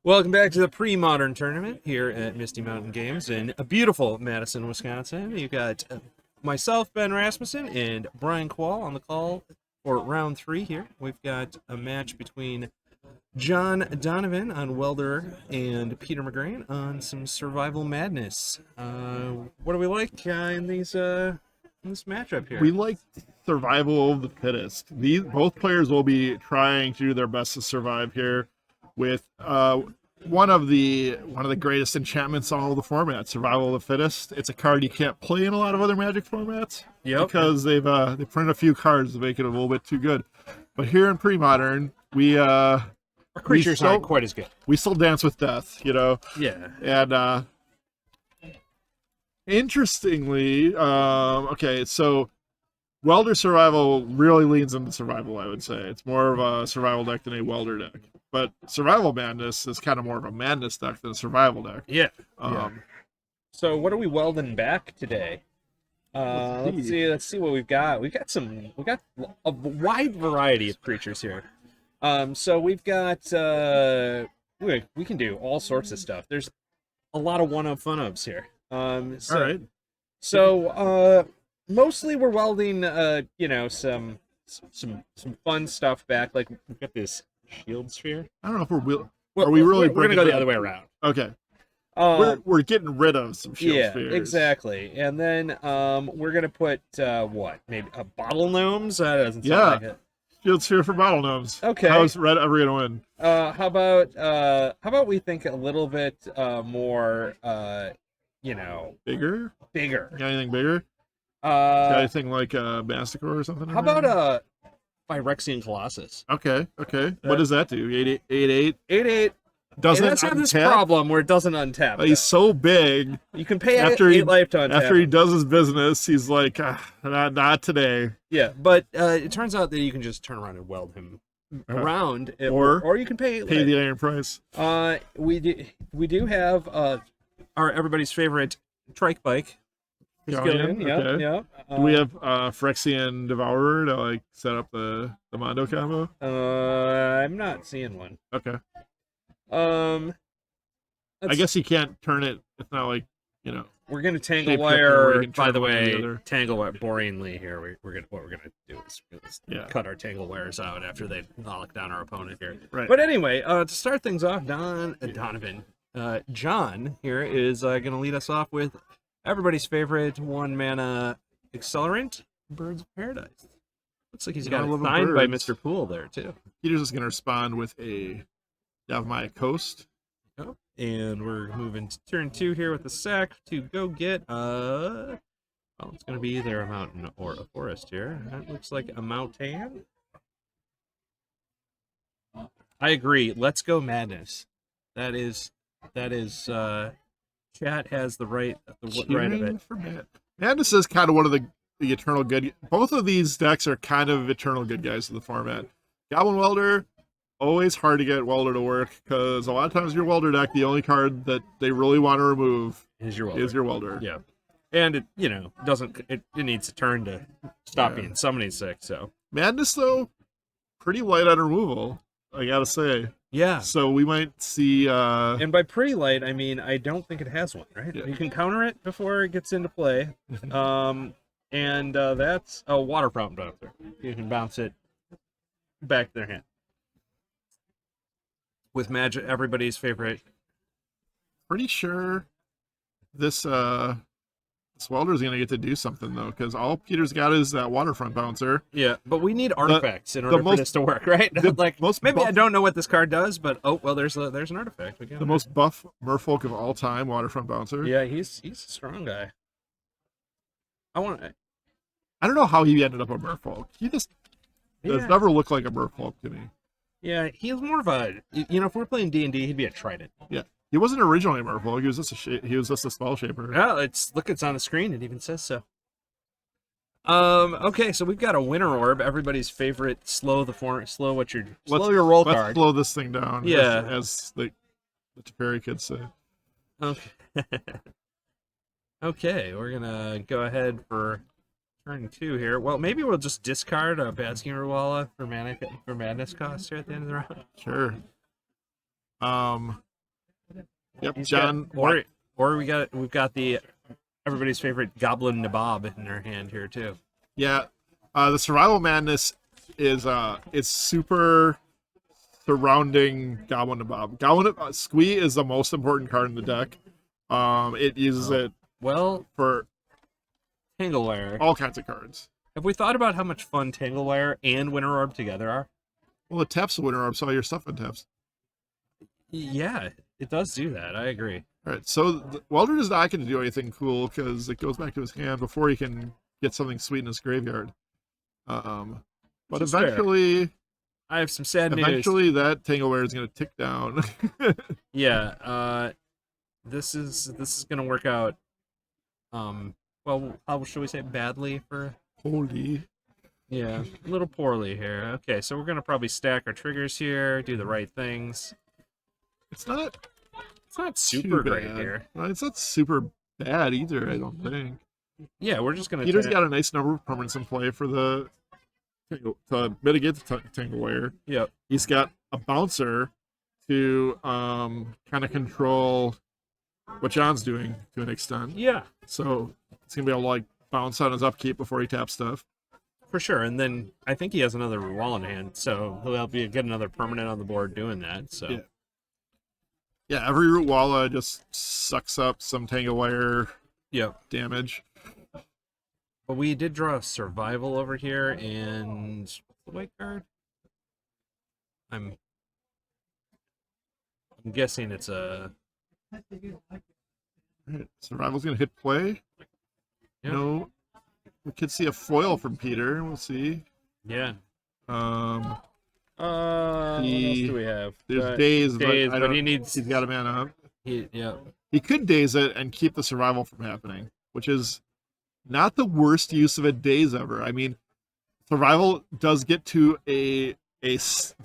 Welcome back to the pre-modern tournament here at Misty Mountain Games in a beautiful Madison, Wisconsin. You've got myself, Ben Rasmussen, and Brian Kowal on the call for round 3 here. We've got a match between John Donavan on Welder and Peter McGrain on some survival madness. What do we like in this matchup here? We like survival of the fittest. Both players will be trying to do their best to survive here with one of the greatest enchantments on all the formats, survival of the fittest. It's a card you can't play in a lot of other Magic formats because they printed a few cards to make it a little bit too good. But here in pre-modern, our creatures aren't quite as good. We still dance with death, you know. Yeah. And interestingly, okay, so Welder Survival really leans into survival, I would say. It's more of a survival deck than a Welder deck. But Survival Madness is kind of more of a madness deck than a survival deck. Yeah. So what are we welding back today? Let's see what we've got. We've got a wide variety of creatures here. So we've got we can do all sorts of stuff. There's a lot of one-up fun-ups here. All right. So mostly we're welding some fun stuff back. Like we've got this shield sphere. I don't know if we're gonna go the other way around. Okay. We're getting rid of some shield spheres. Yeah, exactly. And then we're gonna put maybe a Bottle Gnomes? That doesn't sound like it. Shield sphere for Bottle Gnomes. Okay. How's Red ever gonna win? How about we think a little bit more bigger? Bigger. Got anything bigger? Got anything like Masticore or something? How about Phyrexian Colossus? Okay. What does that do? 8/8? 8/8. Doesn't it have this problem where it doesn't untap. He's so big. You can pay 8 life to untap. After he does his business, he's like, not today. Yeah, but it turns out that you can just turn around and weld him around, or you can pay the iron price. We do have our everybody's favorite trike bike. Triskelion, okay. Yeah. Do we have Phyrexian Devourer to like set up the Mondo combo? I'm not seeing one. Okay. I guess you can't turn it. It's not like, We're gonna Tangle Wire. By the way, Tangle Wire boringly here. What we're gonna do is cut our Tangle Wires out after they lock down our opponent here. Right. But anyway, to start things off, Donavan, John here is gonna lead us off with everybody's favorite 1-mana accelerant, Birds of Paradise. Looks like he's got it signed by Mr. Poole there too. Peter's just gonna respond with a Yavimaya Coast. Oh, and we're moving to turn 2 here with the sack to go get it's going to be either a mountain or a forest here. That looks like a mountain. I agree. Let's go madness. That is chat has the right of it. Madness is kind of one of the eternal good. Both of these decks are kind of eternal good guys in the format. Goblin Welder, always hard to get Welder to work because a lot of times your Welder deck, the only card that they really want to remove is your Welder. Yeah, and it doesn't it needs to turn to stop being summoning sick. So Madness though, pretty light on removal, I gotta say. Yeah. So we might see. And by pretty light, I mean I don't think it has one. Right? Yeah. You can counter it before it gets into play. And that's a water fountain bouncer. You can bounce it back to their hand. With magic, everybody's favorite. Pretty sure this Welder's gonna get to do something though, because all Peter's got is that waterfront bouncer. Yeah, but we need artifacts in order for this to work, right? I don't know what this card does, but there's an artifact. The most buff merfolk of all time, waterfront bouncer. Yeah, he's a strong guy. I don't know how he ended up a merfolk. He just does never look like a merfolk to me. Yeah, he was more of a, if we're playing D&D, he'd be a trident. Yeah, he wasn't originally a merfolk. He was just a spell shaper. Yeah, it's on the screen. It even says so. Okay, so we've got a winter orb, everybody's favorite. Slow your roll card. Let's slow this thing down. Yeah, as the Teferi kids say. Okay. Okay, we're gonna go ahead for turn 2 here. Well, maybe we'll just discard a Bad Schemer Walla for madness cost here at the end of the round. Sure. Yep, He's John. or we've got the everybody's favorite Goblin Nabob in our hand here too. Yeah, the survival madness is it's super surrounding Goblin Nabob. Squee is the most important card in the deck. It uses it for Tangle Wire. All kinds of cards. Have we thought about how much fun Tangle Wire and Winter Orb together are? Well, it taps the Winter Orb, so all your stuff it taps. Yeah, it does do that. I agree. All right, so Welder is not going to do anything cool because it goes back to his hand before he can get something sweet in his graveyard. But eventually, I have some sad news. Eventually, that Tangleware is going to tick down. Yeah, this is going to work out. Well, how should we say badly for? Holy. Yeah, a little poorly here. Okay, so we're going to probably stack our triggers here, do the right things. It's not super great here. It's not super bad either, I don't think. Yeah, we're just going to... Peter's got a nice number of permanents in play for to mitigate the Tangle Wire. Yep. He's got a bouncer to kind of control what John's doing to an extent. Yeah. So it's going to be able to like bounce on his upkeep before he taps stuff. For sure, and then I think he has another wall in hand, so he'll get another permanent on the board doing that. So yeah, every root walla just sucks up some Tangle Wire damage. But we did draw a survival over here, and the white card. I'm guessing it's a survival's gonna hit play. Yep. No. We could see a foil from Peter. We'll see. Yeah. What else do we have? There's days, but he's got a man up. He could daze it and keep the survival from happening, which is not the worst use of a daze ever. I mean, survival does get to a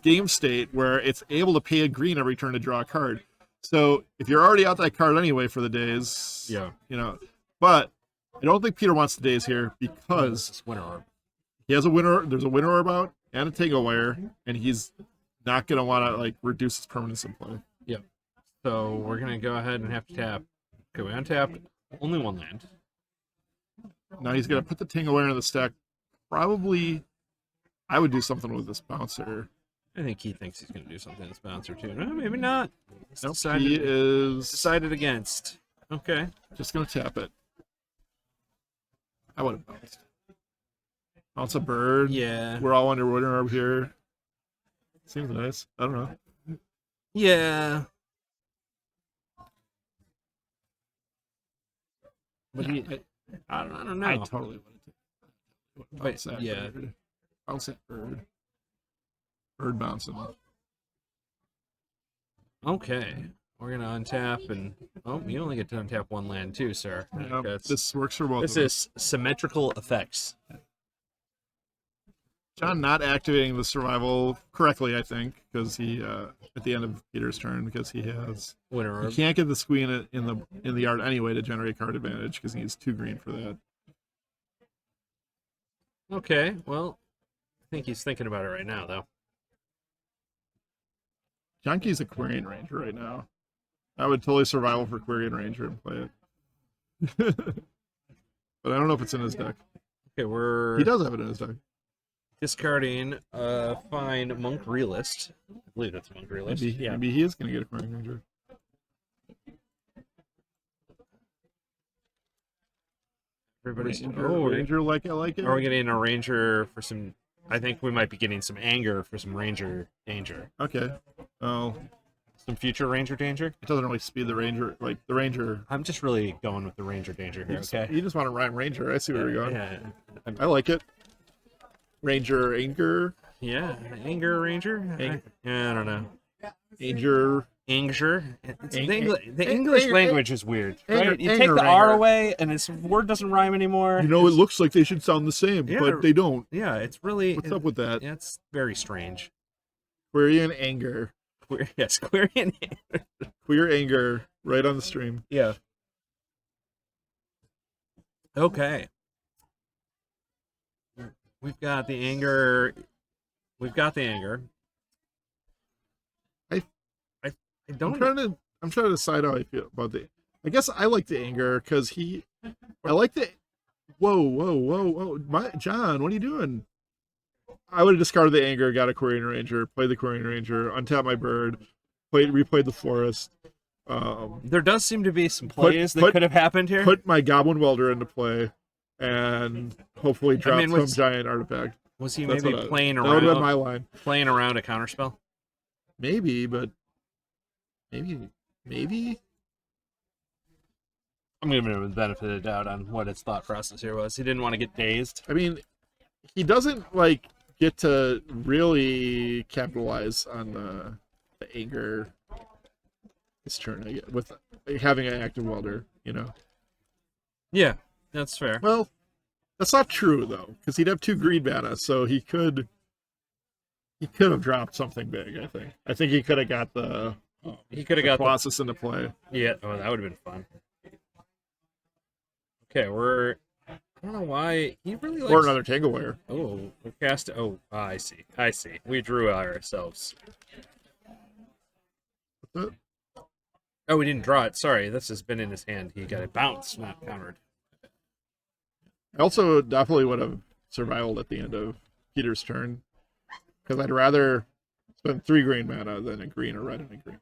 game state where it's able to pay a green every turn to draw a card. So if you're already out that card anyway for the days, but I don't think Peter wants the days here because he has there's a Winter Orb out and a Tangle Wire, and he's not going to want to like reduce his permanence in play. Yep. So we're going to go ahead and have to tap. Okay, we untapped only one land. Now he's going to put the Tangle Wire in the stack. Probably, I would do something with this bouncer. I think he thinks he's going to do something with this bouncer too. No, maybe not. Nope, he is decided against. Okay. Just going to tap it. I would have bounced. Bounce a bird. Yeah. We're all under Winter Orb here. Seems nice. I don't know. Yeah. But I don't know. I totally would have bounce that bird. Bounce that bird. Bird bouncing. Okay. We're going to untap, and you only get to untap one land too, sir. This works for both of us. This is symmetrical effects. John not activating the survival correctly, I think, because he at the end of Peter's turn, because he has Winter Orb. He can't get the Squee in the yard anyway to generate card advantage because he needs 2 green for that. Okay, well, I think he's thinking about it right now, though. Junky's a Quirion Ranger right now. I would totally survival for Quirion Ranger and play it. But I don't know if it's in his deck. Okay, He does have it in his deck. Discarding fine Monk Realist. I believe that's Monk Realist. Maybe he is going to get a Quirion Ranger. Everybody's Ranger like I like it. Are we getting a Ranger for some... I think we might be getting some anger for some Ranger danger. Okay. Oh. Some future Ranger danger? It doesn't really speed the Ranger. Like, the Ranger... I'm just really going with the Ranger danger here, okay? You just want to rhyme Ranger. I see where you're going. Yeah. I like it. Ranger Anger. Yeah. Anger Ranger? I don't know. Anger. The English language is weird. Right? You take the R away, and its word doesn't rhyme anymore. You know, it looks like they should sound the same, but they don't. Yeah, it's really... What's up with that? Yeah, it's very strange. Quirion Anger. Yes, Quirion Anger. Queer Anger, right on the stream. Yeah. Okay. We've got the anger. I'm trying to decide how I feel about the. I guess I like the anger because I like the. Whoa! John, what are you doing? I would have discarded the anger, got a Quirion Ranger, played the Quirion Ranger, untapped my bird, replayed the forest. There does seem to be some plays that could have happened here. Put my Goblin Welder into play, and hopefully drop some giant artifact. Was he maybe playing around? That would have been my line. Playing around a counterspell? Maybe, but maybe. I'm giving him the benefit of the doubt on what his thought process here was. He didn't want to get dazed. I mean, he doesn't get to really capitalize on the anger this turn, I guess, with having an active welder, Yeah, that's fair. Well, that's not true though, because he'd have 2 green mana, so he could have dropped something big. I think he could have got the Colossus into play. Yeah, that would have been fun. Okay, I don't know why he really likes... Or another Tangle Wire. Oh, we cast... Oh, I see. We drew ourselves. What's that? Oh, we didn't draw it. Sorry, this has been in his hand. He got it bounced, not countered. I also definitely would have survived at the end of Peter's turn, because I'd rather spend 3 green mana than a green or red and a green.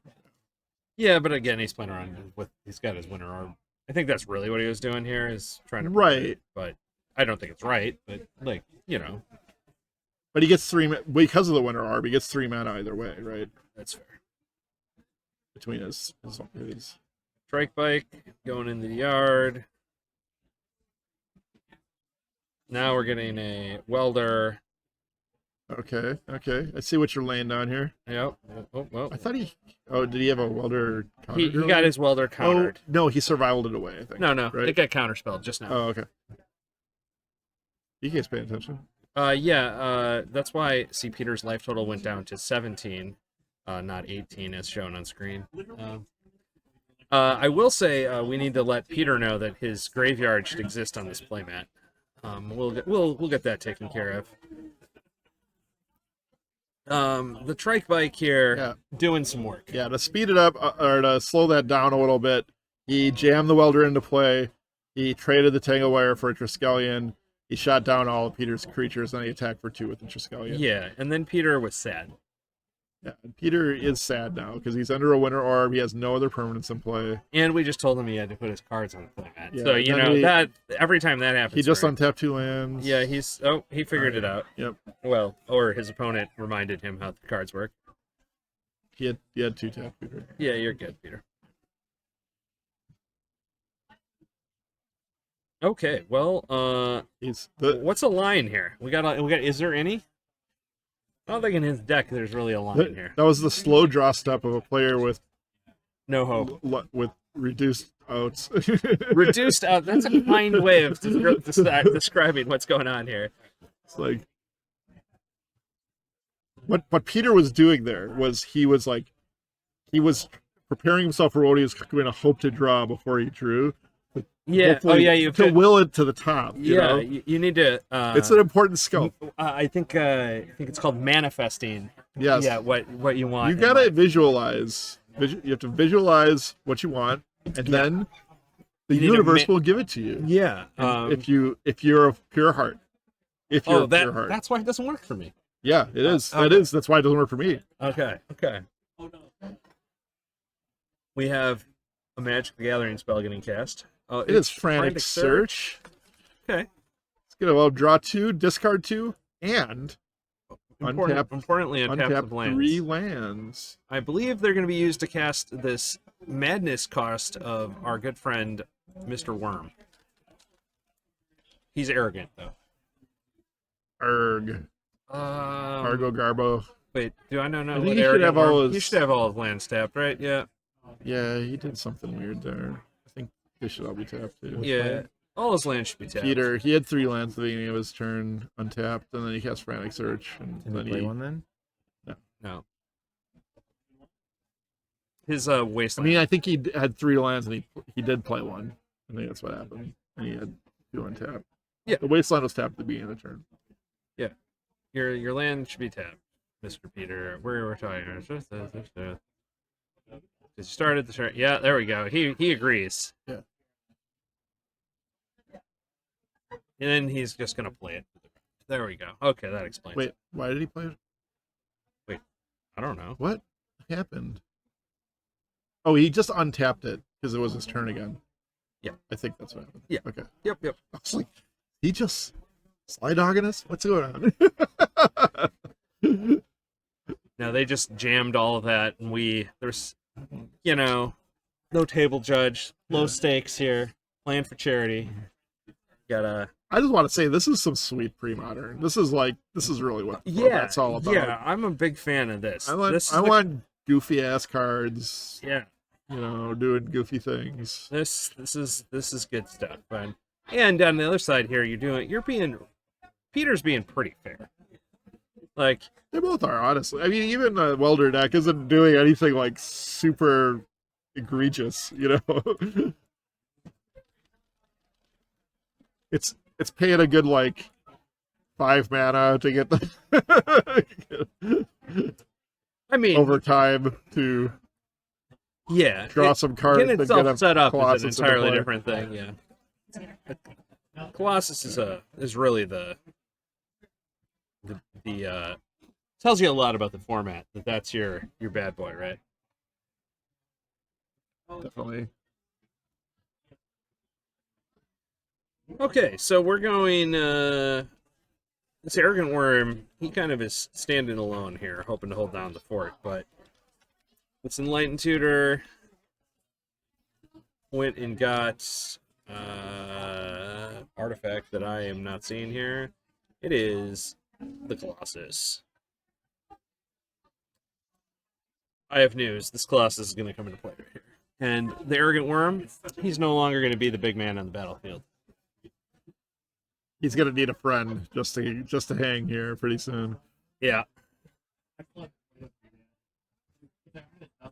Yeah, but again, he's playing around with... He's got his winter arm. I think that's really what he was doing here, is trying to... Right. But I don't think it's right, but, But he gets 3... Because of the winter arm, he gets 3 mana either way, right? That's fair. Between his Trike bike going into the yard. Now we're getting a welder. Okay. I see what you're laying down here. Yep. Oh. I thought did he have a welder counter? He got his welder countered. Oh, no, he survived it away, I think. No. Right? It got counterspelled just now. Oh, okay. You guys paying attention? That's why, see, Peter's life total went down to 17, not 18 as shown on screen. I will say we need to let Peter know that his graveyard should exist on this playmat. We'll get that taken care of. The trike bike here doing some work. Yeah, to speed it up or to slow that down a little bit, he jammed the welder into play. He traded the Tangle Wire for a Triskelion. He shot down all of Peter's creatures, and he attacked for 2 with the Triskelion. Yeah, and then Peter was sad. Yeah, Peter is sad now because he's under a winter orb. He has no other permanents in play. And we just told him he had to put his cards on the playmat. Yeah, so, that every time that happens... He just untapped 2 lands. Yeah, he figured it out. Yep. Well, or his opponent reminded him how the cards work. He had 2 tap, Peter. Yeah, you're good, Peter. Okay, well, what's a line here? We got. Is there any? I don't think in his deck there's really a line here. That was the slow draw step of a player with no hope, with reduced outs. Reduced out. That's a kind way of describing what's going on here. It's like what Peter was doing there was he was preparing himself for what he was going to hope to draw before he drew. Yeah. Oh, yeah. You to will it to the top. You know? You need to. It's an important skill. I think it's called manifesting. Yes. Yeah. What you want. You gotta visualize. You have to visualize what you want, and then the universe will give it to you. Yeah. If you're of pure heart. If you're of pure heart. That's why it doesn't work for me. Yeah, it is. Okay. It is. That's why it doesn't work for me. Okay. We have a Magic the Gathering spell getting cast. It is Frantic Search. Okay. It's gonna draw 2, discard 2, and importantly untap the lands. 3 lands. I believe they're going to be used to cast this madness cost of our good friend Mr. Worm. He's arrogant though. Argo Garbo. Wait, do I know? I think he should have He should have all his lands tapped, right? Yeah. Yeah, he did something weird there. I think they should all be tapped too. Yeah, all his lands should be tapped. Peter, he had 3 lands at the beginning of his turn untapped, and then he cast Frantic Search. And Did he play one then? No. His wasteland. I mean, I think he had 3 lands, and he did play one. I think that's what happened. And he had 2 untapped. Yeah. The wasteland was tapped at the beginning of the turn. Yeah. Your land should be tapped, Mr. Peter. We're talking. Because you started the turn. Yeah, there we go. He agrees. Yeah. And then he's just gonna play it. There we go. Okay, that explains Wait, it. why did he play it? Wait, I don't know. What happened? Oh, he just untapped it because it was his turn again. Yeah. I think that's what happened. Yeah. Okay. Yep. I was like, he just slide dogging us? What's going on? No, they just jammed all of that, and there's, no table judge, low stakes here, playing for charity. Gotta. I just want to say this is some sweet pre-modern. This is really what it's all about. Yeah, I'm a big fan of this. I want goofy ass cards. Yeah. Doing goofy things. This is good stuff, man. And on the other side here, Peter's being pretty fair. Like, they both are, honestly. I mean, even the Welder deck isn't doing anything like super egregious, It's paying a good 5 mana to get the overtime to draw some cards. Getting itself set up Colossus is an entirely different thing. Yeah, Colossus is really the tells you a lot about the format. That's your bad boy, right? Definitely. Okay, so we're going. This Arrogant Worm, he kind of is standing alone here, hoping to hold down the fort, but this Enlightened Tutor went and got artifact that I am not seeing here. It is the Colossus. I have news. This Colossus is going to come into play right here. And the Arrogant Worm, he's no longer going to be the big man on the battlefield. He's gonna need a friend just to hang here pretty soon. Yeah.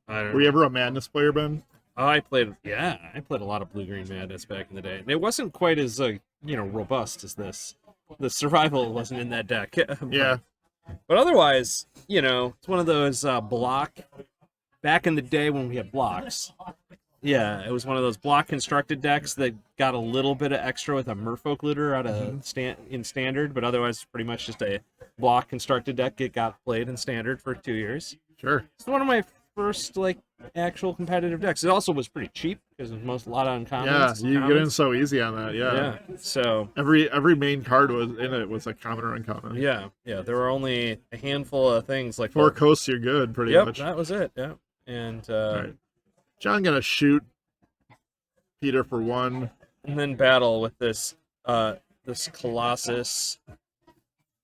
Were you ever a Madness player, Ben? I played a lot of Blue-Green Madness back in the day. And it wasn't quite as robust as this. The survival wasn't in that deck. Yeah. But otherwise, it's one of those block. Back in the day when we had blocks. Yeah, it was one of those block constructed decks that got a little bit of extra with a Merfolk Looter out of in standard, but otherwise pretty much just a block constructed deck. It got played in standard for 2 years. Sure. It's one of my first actual competitive decks. It also was pretty cheap because it was a lot of uncommons. Yeah, you get in so easy on that. Yeah. So every main card was a common or uncommon. Yeah. There were only a handful of things like 4 coasts. You're good, pretty much. Yep, that was it. Yeah, and all right. John gonna shoot Peter for 1, and then battle with this Colossus,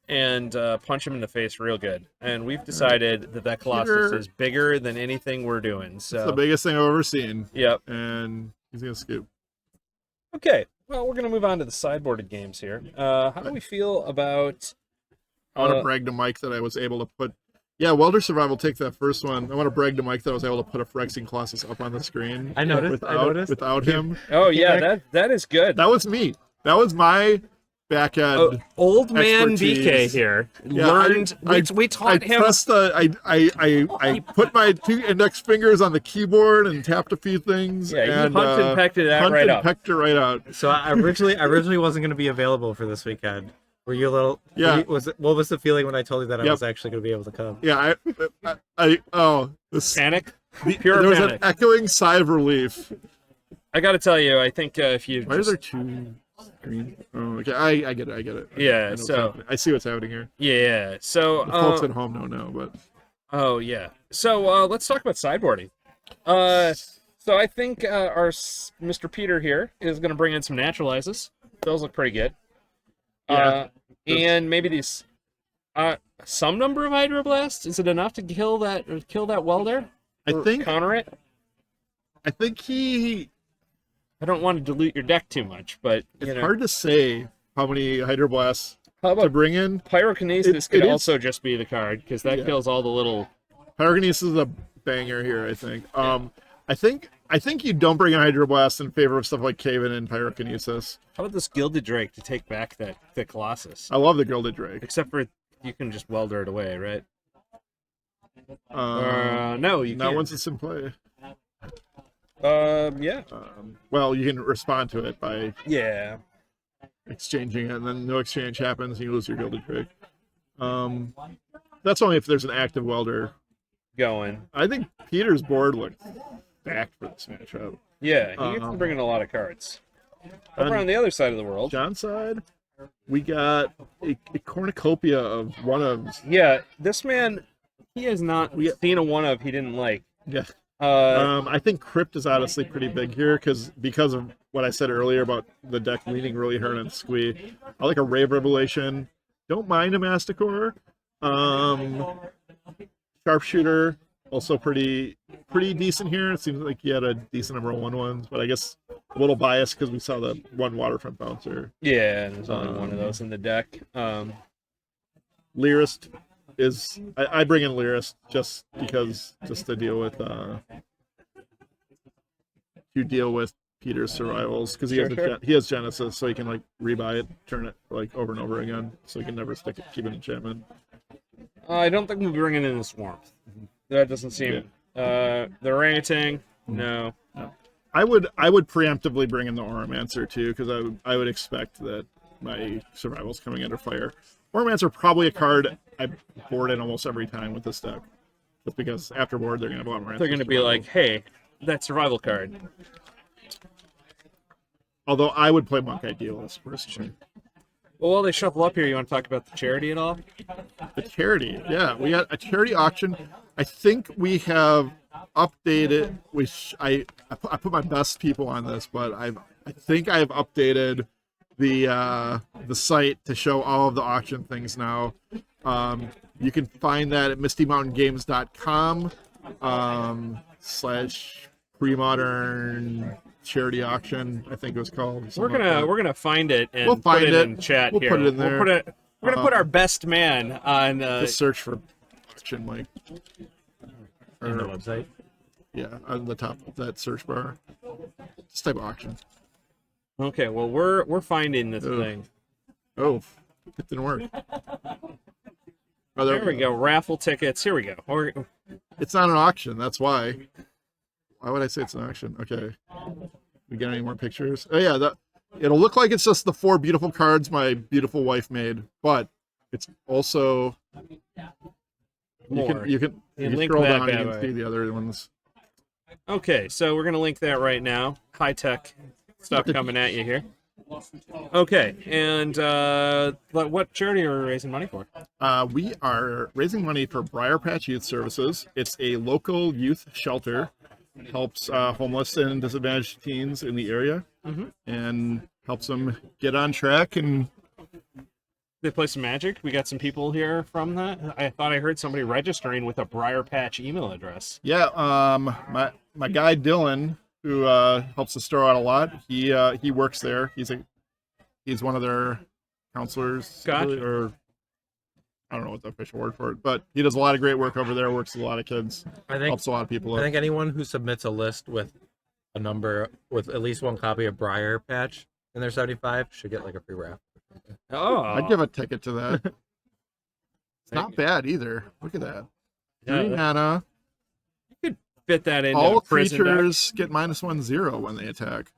and punch him in the face real good. And we've decided that Colossus is bigger than anything we're doing. So it's the biggest thing I've ever seen. Yep. And he's gonna scoop. Okay. Well, we're gonna move on to the sideboarded games here. How do we feel about? I want to brag to Mike that I was able to put. Yeah, Welder Survival, take that first one. I want to brag to Mike that I was able to put a Phyrexian Colossus up on the screen. I noticed. Without him. Oh, yeah, that is good. That was me. That was my back end. Old man expertise. BK here. Yeah, Learned. We taught him. I put my 2 index fingers on the keyboard and tapped a few things. Yeah, and, you hunt and pecked it out right up. Pecked it right out. So I originally wasn't going to be available for this weekend. Were you a little? Yeah. What was the feeling when I told you that I was actually going to be able to come? Yeah. Panic. There was an echoing sigh of relief. I got to tell you, I think if you. Why are there 2 screens? Oh, okay. I get it. Yeah. I see what's happening here. Yeah. So the folks at home don't know, but. Oh yeah. So let's talk about sideboarding. So I think our Mr. Peter here is going to bring in some naturalizes. Those look pretty good. Yeah. And maybe these some number of Hydroblasts. Is it enough to kill that welder? I think counter it. I think I don't want to dilute your deck too much, but it's hard to say how many Hydroblasts how about to bring in. Pyrokinesis could also just be the card because that kills all the little. Pyrokinesis is a banger here, I think. I think you don't bring a Hydroblast in favor of stuff like Caven and Pyrokinesis. How about this Gilded Drake to take back the Colossus? I love the Gilded Drake. Except for you can just welder it away, right? No, you not can't. once it's in play. Yeah. Well, you can respond to it by Yeah. exchanging it, and then no exchange happens, and you lose your gilded trick. That's only if there's an active welder Going. I think Peter's board looked stacked for this matchup. Yeah, he gets to bring in a lot of cards. Over on the other side of the world. John's side, we got a cornucopia of one-ofs. Yeah, this man, he has not seen a one-of he didn't like. Yeah. I think Crypt is honestly pretty big here because of what I said earlier about the deck leaning really hard on Squee. I like a Rave Revelation. Don't mind a Masticore. Sharpshooter, also pretty decent here. It seems like he had a decent number of 1/1s, but I guess a little biased because we saw the one Waterfront Bouncer. Yeah, and there's only one of those in the deck. Lyrist is I bring in Lyrist just to deal with Peter's survivals because he has Genesis, so he can like rebuy it, turn it like over and over again, so he can never keep an enchantment. I don't think we'll be bringing in this Warmth. That doesn't seem. The Orangutan, no. I would preemptively bring in the Oromancer too, because I would expect that my survival's coming under fire. Oromancer probably a card I board in almost every time with this deck, just because after board they're gonna have a lot more. They're gonna be like, hey, that survival card. Although I would play Monk Idealist personally. Well, while they shuffle up here, you want to talk about the charity at all? The charity, yeah, we got a charity auction. I think we have updated. I put my best people on this, but I think I have updated the site to show all of the auction things now. You can find that at mistymountaingames.com / Premodern charity auction, I think it was called. We're gonna find it and we'll find put it in chat we'll here. Put it in there. We're gonna put our best man on. Just search for auction, Mike. On the website. Yeah, on the top of that search bar. Just type auction. Okay, well we're finding this thing. Oh, it didn't work. Oh, there we go. Raffle tickets. Here we go. It's not an auction. That's why. Why would I say it's an auction? Okay. We got any more pictures? Oh yeah, it'll look like it's just the 4 beautiful cards my beautiful wife made, but it's also more. You can scroll down and you can see the other ones. Okay, so we're gonna link that right now. High tech stuff coming at you here. Okay, and what charity are we raising money for? We are raising money for Briar Patch Youth Services. It's a local youth shelter. Helps homeless and disadvantaged teens in the area, and helps them get on track. And they play some Magic. We got some people here from that. I thought I heard somebody registering with a Briar Patch email address. Yeah, my guy Dylan, who helps us throw out a lot. He works there. He's one of their counselors. Gotcha. Or I don't know what the official word for it, but he does a lot of great work over there. Works with a lot of kids. Helps a lot of people. I think anyone who submits a list with a number with at least one copy of Briar Patch in their 75 should get like a free raffle. Oh, I'd give a ticket to that. It's not bad either. Look at that. 3 mana. You could fit that into all a prison creatures deck. get -1/0 when they attack.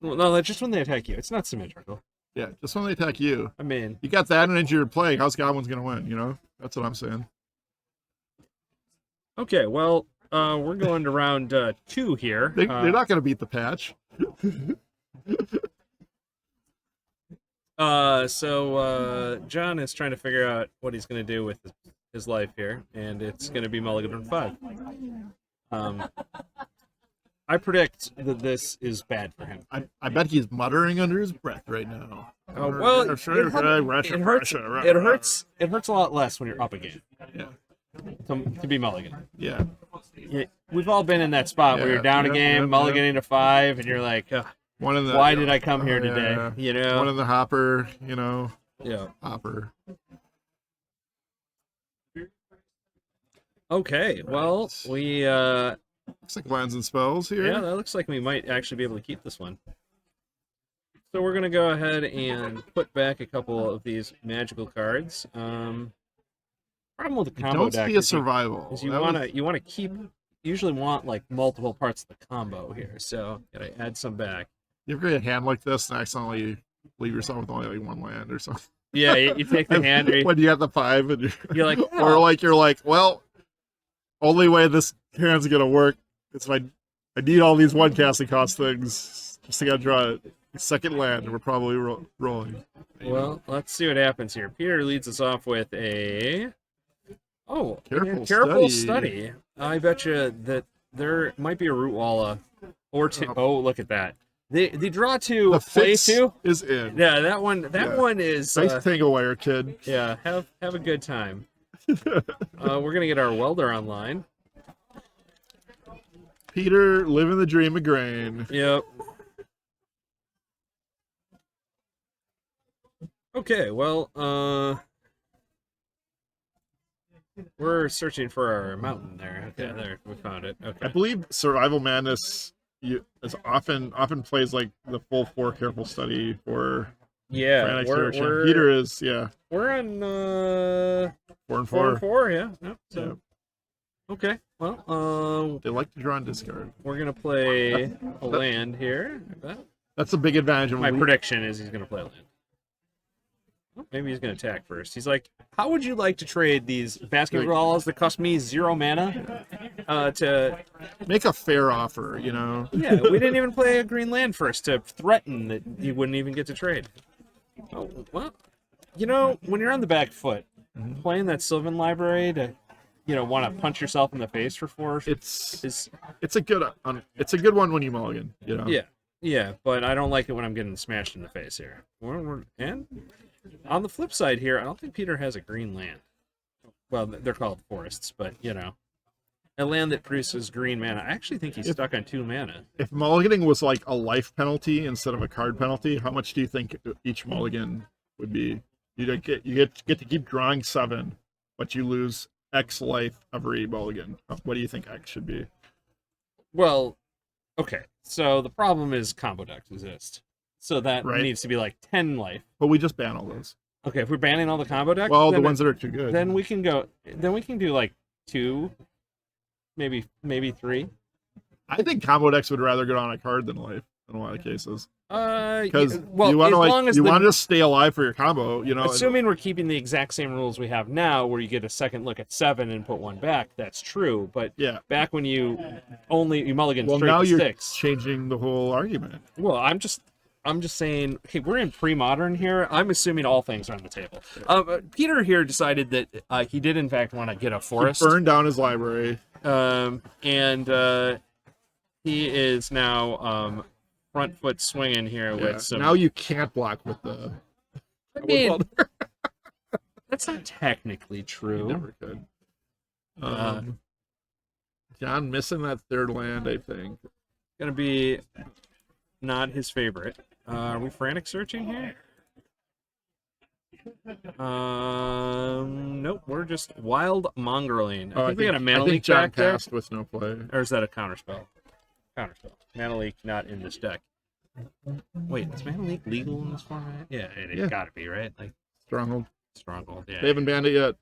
Well, no, that's just when they attack you. It's not symmetrical. Yeah, just when they attack you. I mean, you got that into your play. How's Goblin's gonna win? You know, that's what I'm saying. Okay, well, we're going to round 2 here. They're not gonna beat the patch. So John is trying to figure out what he's going to do with his life here, and it's going to be Mulligan 5. I predict that this is bad for him. I bet he's muttering under his breath right now. Oh, well, it hurts a lot less when you're up again. Yeah. To be Mulligan. Yeah. We've all been in that spot where you're down a game, mulliganing to 5, and you're like, why did I come here today? Yeah. You know, one in the hopper. You know. Yeah. Hopper. Okay. Well, we. Looks like lands and spells here. Yeah, that looks like we might actually be able to keep this one. So we're gonna go ahead and put back a couple of these magical cards. Problem with the combo Don't deck see a survival. is you wanna keep usually want like multiple parts of the combo here, so gotta add some back. You ever get a hand like this and accidentally leave yourself with only like one land or something? Yeah, you take the hand. When you have the 5 and You're like, or like you're like, well, only way this hand's gonna work is if I need all these one casting cost things just to get draw a second land, and we're probably rolling. Well, let's see what happens here. Peter leads us off with a careful study. I bet you that there might be a root walla or two. Oh, look at that. The draw to the play fix two is in. Yeah, that one is nice Tangle Wire, kid. Yeah, have a good time. We're gonna get our welder online. Peter living the dream, McGrain. Yep. Okay, well, we're searching for our mountain there. Okay, there, we found it. Okay. I believe Survival Madness is often plays like the full 4 careful study for Yeah, we're Peter is we're on 4 and 4 4. and 4, yeah. Yep, so okay, well, They like to draw and discard. we're gonna play a land here. I bet. That's a big advantage of My prediction is he's gonna play a land. Oh, maybe he's gonna attack first. He's like, "How would you like to trade these basket balls that cost me 0 mana to make a fair offer?" You know. Yeah, we didn't even play a green land first to threaten that he wouldn't even get to trade. Oh, well, you know, when you're on the back foot, playing that Sylvan Library to, want to punch yourself in the face for 4 it's a good one when you mulligan. You know. Yeah, but I don't like it when I'm getting smashed in the face here. And on the flip side here, I don't think Peter has a green land. Well, they're called forests, but a land that produces green mana. I actually think he's stuck on 2 mana. If mulliganing was like a life penalty instead of a card penalty, how much do you think each mulligan would be? You get to keep drawing 7, but you lose X life every mulligan. What do you think X should be? Well, okay. So the problem is combo decks exist. So that needs to be like 10 life. But we just ban all those. Okay, if we're banning all the combo decks, well, the ones that are too good, then we can do like 2, maybe 3. I think combo decks would rather go on a card than life in a lot of cases. Because you want to just stay alive for your combo, Assuming we're keeping the exact same rules we have now, where you get a second look at 7 and put 1 back, that's true. But back when you mulligan straight now to you're 6, changing the whole argument. Well, I'm just saying, hey, we're in pre-modern here. I'm assuming all things are on the table. Peter here decided that he did in fact want to get a forest. He burned down his library. And he is now front foot swinging here with some. Now you can't block with the. I mean, that's not technically true. You never could. John missing that 3rd land, I think. Gonna be not his favorite. Are we frantic searching here? Nope. We're just wild mongrelling. I think we got a mana leak John back there. passed with no play. Or is that a counterspell? Counterspell. Mana leak not in this deck. Wait, is mana leak legal in this format? Yeah, it's gotta be, right? Like Stronghold. Yeah. They haven't banned it yet.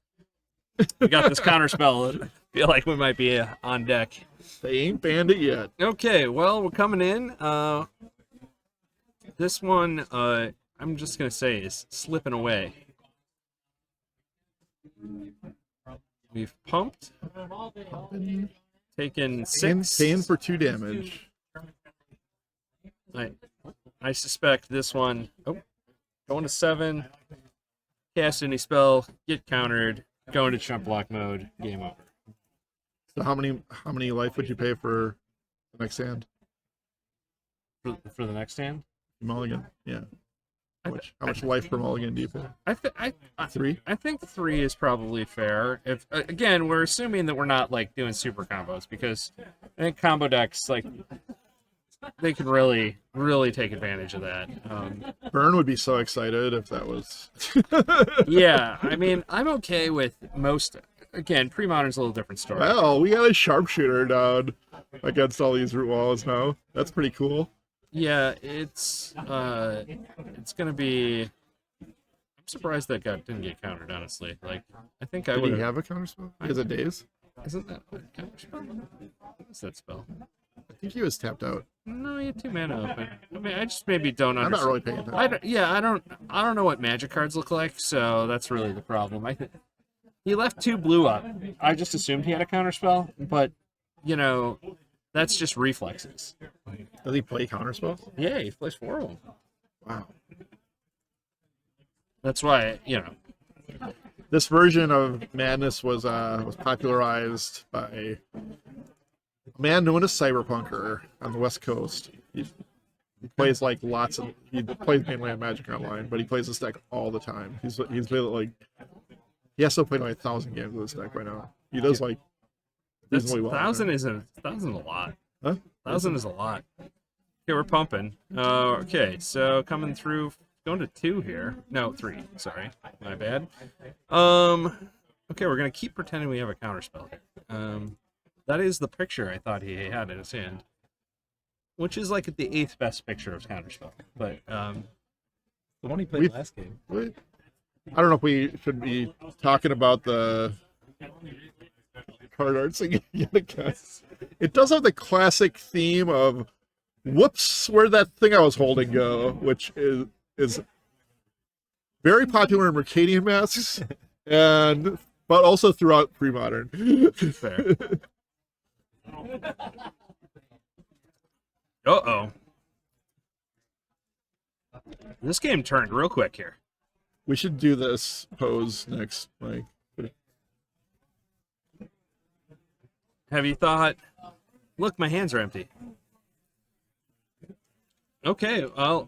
We got this counterspell. I feel like we might be on deck. They ain't banned it yet. Okay, well, we're coming in. This one, I'm just gonna say, is slipping away. We've pumped, taken 6. Paying for 2 damage. I suspect this one. Oh, going to 7. Cast any spell, get countered, go into chump block mode, game over. So how many life would you pay for the next hand? For the next hand? Mulligan, yeah. How much life per mulligan do you pay? 3? I think 3 is probably fair. If again, we're assuming that we're not like doing super combos, because I think combo decks they can really take advantage of that. Burn would be so excited if that was. Yeah, I mean, I'm okay with most. Again, pre-modern's a little different story. Well, we got a sharpshooter down against all these root walls now. That's pretty cool. Yeah, it's gonna be. I'm surprised that guy didn't get countered. Honestly, like I think I would. Did he have a counterspell? Is it days? Isn't that a counterspell? What's that spell? I think he was tapped out. No, you have 2 mana open. I mean, I just maybe don't I'm understand. not really paying attention. I don't know what magic cards look like, so that's really the problem. He left 2 blue up. I just assumed he had a counterspell, but you know, that's just reflexes. Does he play counterspells? Yeah, he plays 4 of them. Wow. That's why, you know. This version of Madness was popularized by a man known as Cyberpunker on the West Coast. He plays like he plays mainland Magic Online, but he plays this deck all the time. He's really like he has to play like 1,000 games with this deck right now. He does like reasonably well. 1,000 is a lot. Huh? 1,000 is a lot. Okay, we're pumping. Okay, so coming through, going to 2 here. No, 3. Sorry, my bad. Okay, we're gonna keep pretending we have a counterspell here. That is the picture I thought he had in his hand, which is like the 8th best picture of counterspell. But The one he played last game. I don't know if we should be talking about the card arts again. It does have the classic theme of whoops, where'd that thing I was holding go, which is very popular in Mercadian masks, but also throughout pre-modern. fair. Uh-oh. This game turned real quick here. We should do this pose next, Mike. Have you thought, look, my hands are empty. Okay, well,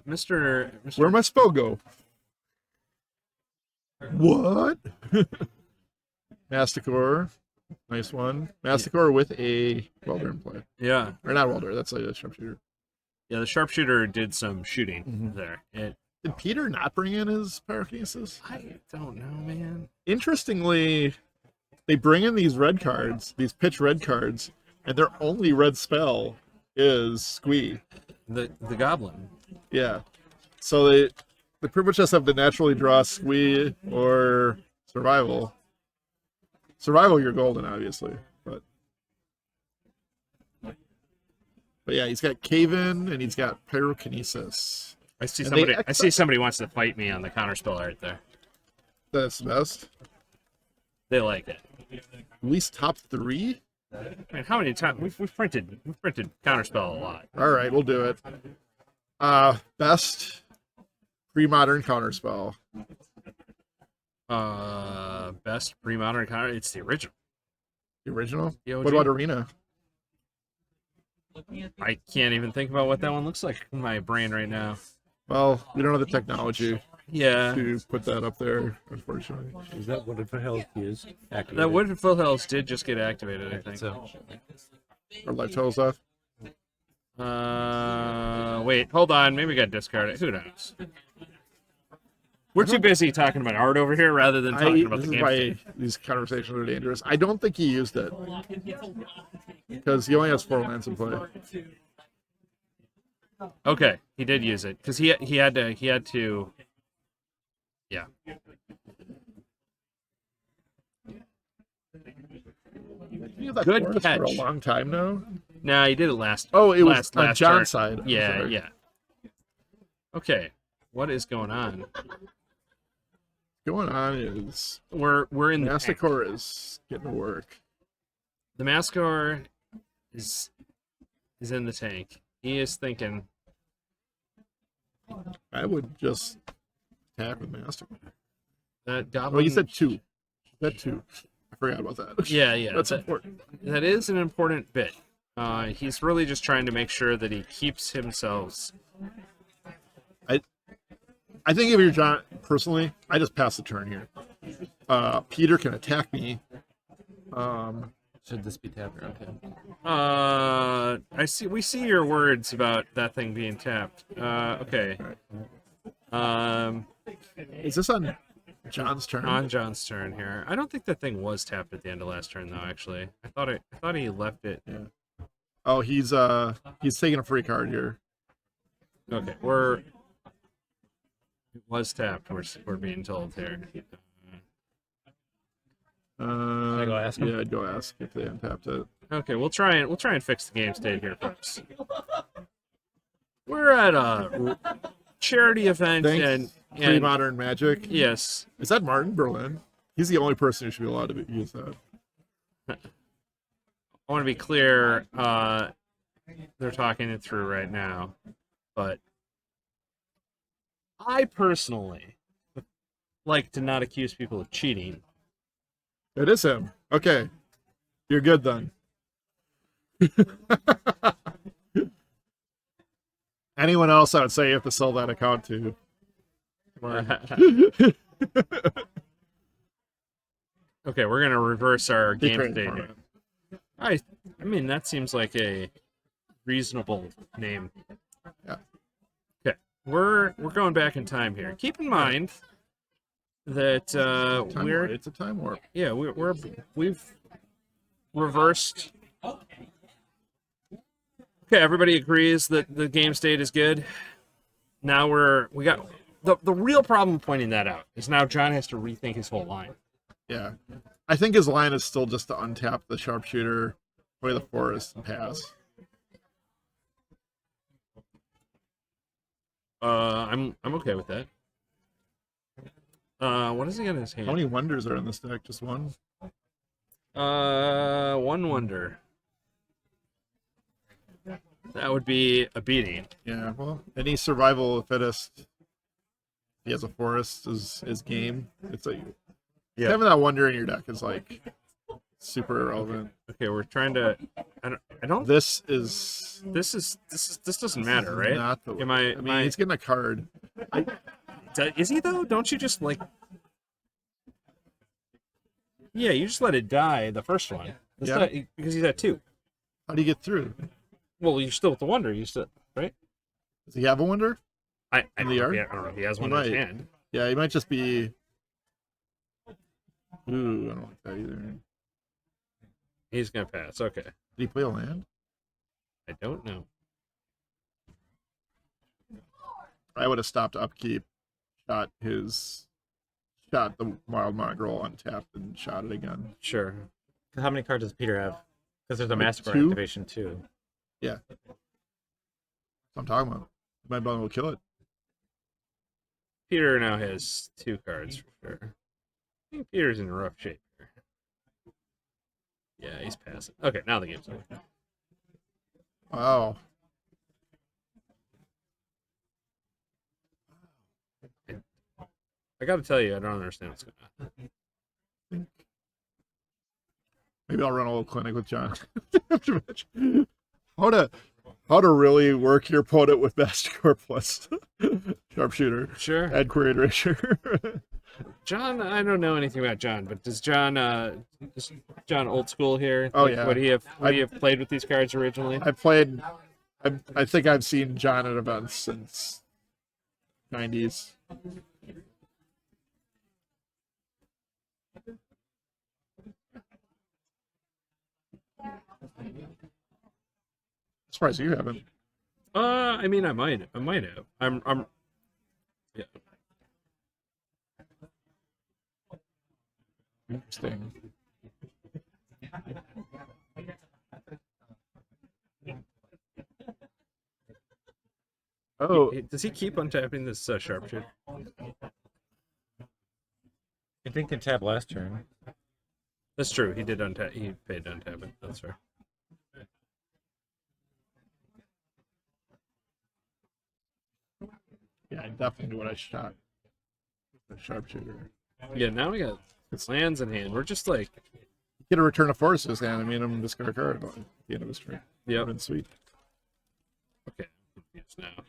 Mr. Where'd my spell go? What? Masticore. Nice one. Masticore with a welder in play. Yeah. Or not welder, that's a sharpshooter. Yeah, the sharpshooter did some shooting there. Did Peter not bring in his pyrokinesis? I don't know, man. Interestingly, they bring in these red cards, these pitch red cards, and their only red spell is Squee. The Goblin. Yeah. So they pretty much just have to naturally draw Squee or Survival. Survival, you're golden, obviously. But yeah, he's got Cave-In and he's got Pyrokinesis. I see somebody wants to fight me on the counterspell art there. That's the best. They like it. At least top 3? I mean, how many times we've printed counterspell a lot. All right, we'll do it. Best pre-modern counterspell. Best pre-modern counter. It's the original. The original? The OG. What about Arena? I can't even think about what that one looks like in my brain right now. Well, we don't have the technology Yeah. to put that up there, unfortunately. Is that what the hell he is? That Woodford Full Hills did just get activated, I think. So, Our life totals off. Wait, hold on. Maybe we got discarded. Who knows? We're too busy talking about art over here rather than talking about This the is game. why these conversations are dangerous. I don't think he used it because he only has 4 lands in play. Okay, he did use it because he had to. Yeah. He had that Good chorus catch. for a long time now. Nah, he did it last. Oh, it was on last John's turn. side. I'm Yeah, sorry. yeah. Okay, what is going on? Going on is We're in the tank. Masticore is getting to work. The Mascor is in the tank. He is thinking. I would just attack with Masticore. That Goblin. Well, you said 2. That 2. I forgot about that. Yeah, yeah. That's important. That is an important bit. He's really just trying to make sure that he keeps himself. I think if you're John, personally, I just pass the turn here. Peter can attack me. should this be tapped around him? I see. We see your words about that thing being tapped. Okay. Is this on John's turn? On John's turn here. I don't think that thing was tapped at the end of last turn, though. Actually, I thought he left it. Yeah. Oh, he's taking a free card here. Okay, it was tapped. We're being told here. Can I go ask him? Yeah, I'd go ask if they untapped it. Okay, we'll try and fix the game state here, folks. We're at a charity event Thanks, and Premodern Magic. yes. Is that Martin Berlin? He's the only person who should be allowed to use that. I want to be clear. They're talking it through right now, but I personally like to not accuse people of cheating. It is him. Okay. You're good then. Anyone else, I would say you have to sell that account to. Okay, we're gonna reverse our He game traded state for here. it. I mean that seems like a reasonable name. Yeah. Okay, we're going back in time here. Keep in mind that It's a time warp. yeah we've reversed. Okay, everybody agrees that the game state is good. Now we got the real problem pointing that out is now John has to rethink his whole line. Yeah. I think his line is still just to untap the sharpshooter, play the forest, and pass. I'm okay with that. What does he got in his hand? How many wonders are in this deck? Just one? One wonder. That would be a beating. Yeah, well, any survival of the fittest, he has a forest, is game. It's like, having that wonder in your deck is like super irrelevant. Okay, we're trying to. I don't. This doesn't matter, right? Not the. Am I? I mean, he's getting a card. Is he though? Don't you just like? Yeah, you just let it die. The first one. Because he's at 2. How do you get through? Well, you're still with the wonder. You still right? Does he have a wonder? I In the yard? I don't know if he has one He in his might. hand. Yeah, he might just be. Ooh, I don't like that either. He's gonna pass. Okay. Did he play a land? I don't know. I would have stopped upkeep, shot the wild mongrel untapped, and shot it again. Sure. How many cards does Peter have? Because there's a Like Master 2? activation too. Yeah. That's what I'm talking about. Might be able to kill it. Peter now has 2 cards for sure. I think Peter's in rough shape here. Yeah, he's passing. Okay, now the game's over. Wow. I gotta tell you, I don't understand what's going on. Maybe I'll run a little clinic with John. How to really work your opponent with Master plus Sharpshooter. Sure. Add Quirion Ranger. John, I don't know anything about John, but is John old school here? Oh, Like, yeah. Would he have played with these cards originally? I think I've seen John at events since 90s. Surprised you haven't. I mean, I might have. Yeah. Interesting. Oh, Does he keep untapping this sharpshooter? I think can tap last turn. That's true. He did untap. He paid to untap it. That's fair. yeah, I definitely knew what I shot. The sharpshooter. Yeah. Now we got lands in hand. We're just like, Get a return of force to his hand. I mean, I'm discard a card at the end of his turn. yep. Been sweet. Okay. I'm confused now.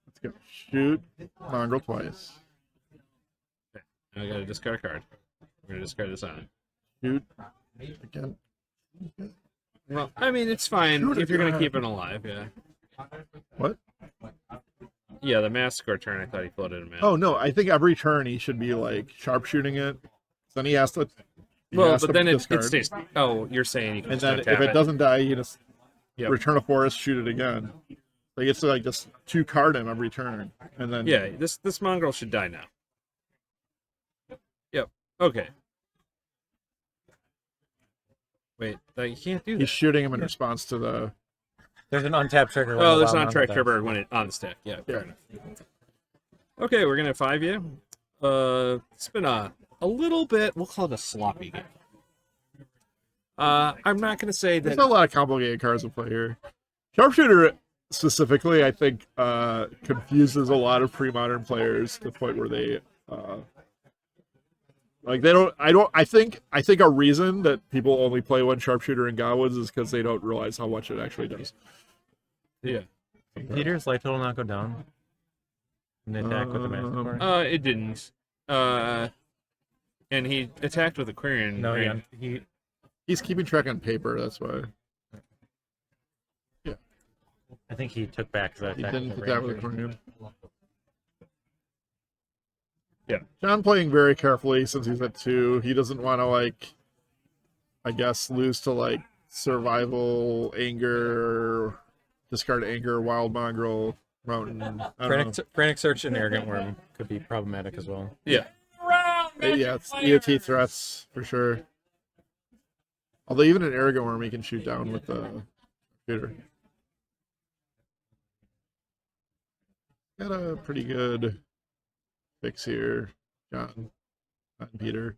Let's go. Shoot mongrel twice. Now I gotta discard a card. We're gonna discard this on. Shoot again. Well, I mean, it's fine Shoot if you're gonna again. keep it alive. Yeah. What? Yeah, the massacre turn. I thought he floated a man. Oh no, I think every turn he should be like sharpshooting it. Then he has to. well, but then it stays. Oh, you're saying you can And just then untap if it doesn't die, you just Yep. return a forest, shoot it again. Like it's like just 2 card him every turn, and then Yeah, this mongrel should die now. Yep. Okay. Wait, you can't do that. He's shooting him in response to the. There's an untapped trigger. when Oh, the there's wild not track mountain trigger dies. when it on the stack. Yeah, fair Yeah. enough. Okay, we're gonna 5 you. It's been a little bit. We'll call it a sloppy game. I'm not gonna say There's that. a lot of complicated cards to play here. Sharpshooter specifically, I think, confuses a lot of pre-modern players to the point where they like they don't. I think a reason that people only play one sharpshooter in Godwoods is because they don't realize how much it actually does. Yeah. Peter's light total not go down. And they attack with the Manticore. It didn't. And he attacked with a Quirion. No, Ranger. He's keeping track on paper. That's why I think he took back that he attack. didn't with put the that with a Ranger. Quirion. Yeah. John playing very carefully since he's at 2. He doesn't want to, like, I guess, lose to, like, survival, anger, discard anger, wild mongrel, mountain. I don't know. Frantic Search and Arrogant Worm could be problematic as well. Yeah. Yeah, it's EOT threats for sure. Although even an Arrogant Worm he can shoot down with the shooter. Got a pretty good fix here, John, not Peter.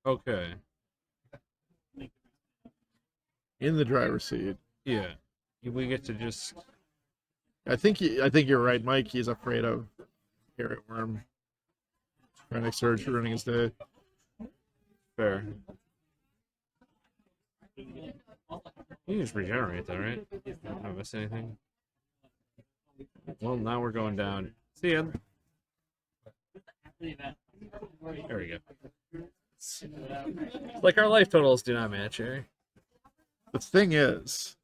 Okay. In the driver's seat. Yeah. We get to just. I think you're right, Mike. He's afraid of Arrogant Worm. Frantic Surge ruining his day. Fair. You just regenerate though, right? Did I miss anything? Well, now we're going down. See ya. There we go. Like our life totals do not match here. The thing is,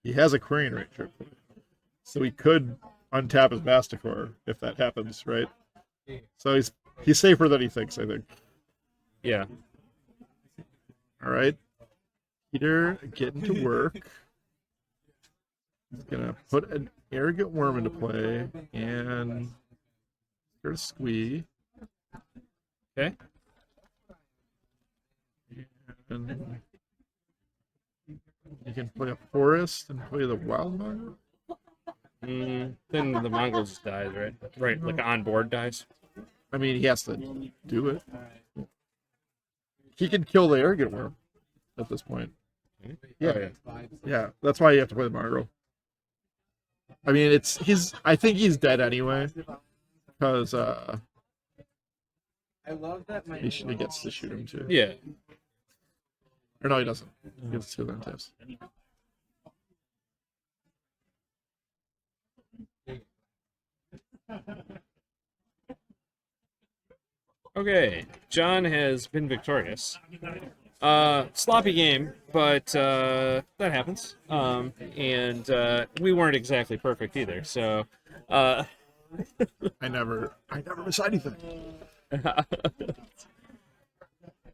he has a Quirion Ranger, so he could untap his Masticore if that happens, right? So he's safer than he thinks, I think. Yeah. All right, Peter, getting to work. He's gonna put an Arrogant Worm into play and go to Squee. Okay. And you can play a Forest and play the Wild Mongrel. Then the Mongol just dies, right? Right, like on board dies. I mean, he has to do it. He can kill the Arrogant Worm at this point. Yeah. Oh, Yeah, that's why you have to play the Mongrel. I mean, I think he's dead anyway, because he gets to shoot him too. Yeah. Or no, he doesn't. He gets 2 then tips. Okay, John has been victorious. Sloppy game, but that happens. And we weren't exactly perfect either. So, I never miss anything.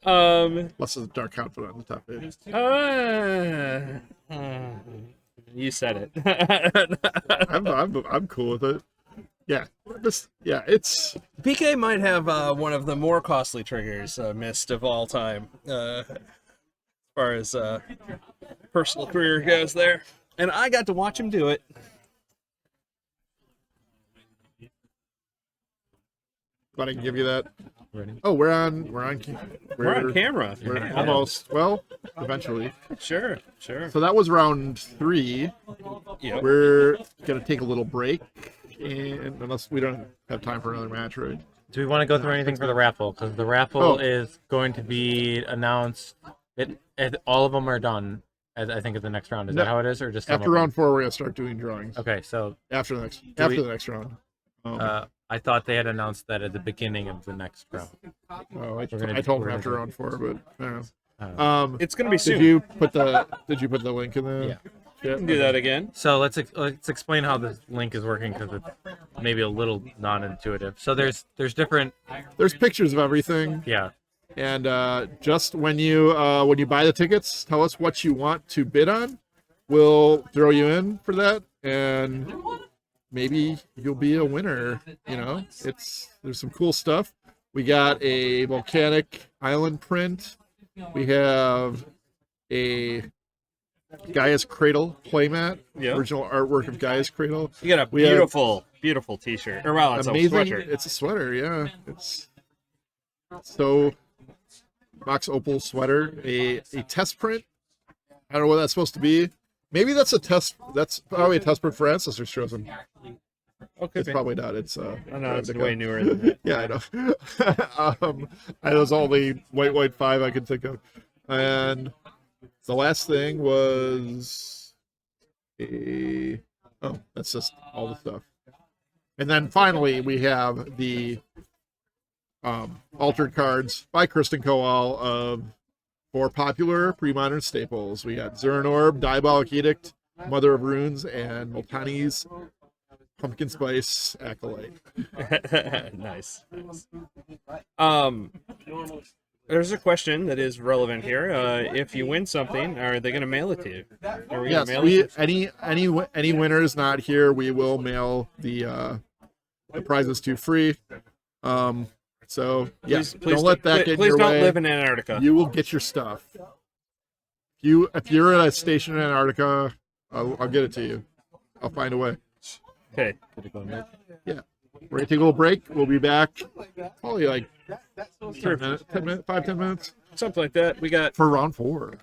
Unless it's a Dark Confidant on the top page. You said it. I'm cool with it. Yeah, it's PK might have one of the more costly triggers missed of all time, as far as personal career goes there. And I got to watch him do it. but I can give you that. Ready? Oh, we're on camera. We're Yeah. almost, well, eventually. Sure. So that was round 3. Yep. We're gonna take a little break, and unless we don't have time for another match, right? Do we want to go through anything for the raffle? Because the raffle is going to be announced. All of them are done. I think at the next round. Is that how it is, or just some After of them? round 4, we're gonna start doing drawings. Okay, so After the next round. I thought they had announced that at the beginning of the next round. I told we're him gonna after do- round 4, but yeah. It's gonna be soon. Did you put the link in the? Yeah. Yeah. Do that again. So let's explain how this link is working because it's maybe a little non-intuitive. So there's different. There's pictures of everything, Yeah. and just when you buy the tickets, tell us what you want to bid on. We'll throw you in for that, and maybe you'll be a winner. You know, there's some cool stuff. We got a volcanic island print We have a Gaea's Cradle playmat. Yep. Original artwork of Gaea's Cradle. You got a We have beautiful, beautiful T-shirt. Or well, it's a sweatshirt. It's a sweater, yeah. It's so box opal sweater. A test print. I don't know what that's supposed to be. Maybe that's a test. That's probably a test print for Ancestors Chosen. Okay, It's probably not. It's oh no, it's way newer than that. Yeah, I know. I was only white 5 I could think of. And the last thing was that's just all the stuff. And then finally we have the altered cards by Kristen Kowal of 4 popular pre-modern staples. We got Zurin Orb, Diabolic Edict, Mother of Runes, and Multani's Pumpkin Spice Acolyte. Nice. There's a question that is relevant here. If you win something, are they going to mail it to you? Are we Yes, gonna mail it to you? any winners not here, we will mail the prizes to free. So yes, don't let that get in your way. Please don't live in Antarctica. You will get your stuff. If you're at a station in Antarctica, I'll get it to you. I'll find a way. Okay. Yeah. We're gonna take a little break. We'll be back probably like 10 minutes, 5-10 minutes. Something like that. We got for round 4.